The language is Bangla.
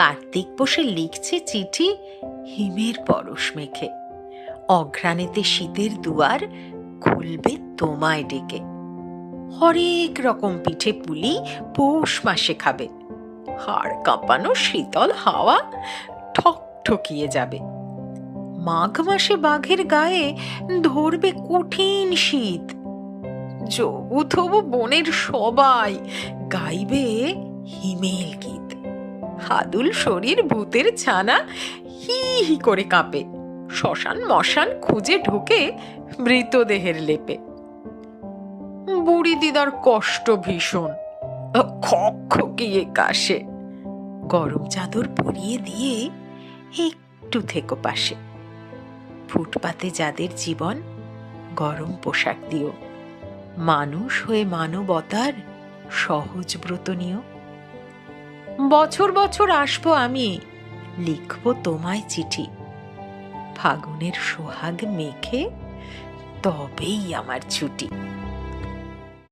কার্তিক বসে লিখছে চিঠি হিমের পরশ মেখে, অঘ্রাণেতে শীতের দুয়ার খুলবে তোমায় ডেকে। হরেক রকম পিঠে পুলি পৌষ মাসে খাবে, হাড় কাঁপানো শীতল হাওয়া ঠকঠকিয়ে যাবে। মাঘ মাসে বাঘের গায়ে ধরবে কঠিন শীত, যবু তবু বনের সবাই গাইবে হিমেল গীত। হাদুল শরীর ভূতের ছানা হি হি করে কাঁপে, শ্মশান মশান খুঁজে ঢুকে মৃতদেহের লেপে। বুড়ি দিদার কষ্ট ভীষণ, খকখকিয়ে কাশে, গরম চাদর পরিয়ে দিয়ে একটু থেকো পাশে। ফুটপাতে যাদের জীবন গরম পোশাক দিও, মানুষ হয়ে মানবতার সহজ ব্রত নিও। বছর বছর আসবো আমি, লিখবো তোমায় চিঠি, ফাগুনের সোহাগ মেখে তবেই আমার ছুটি।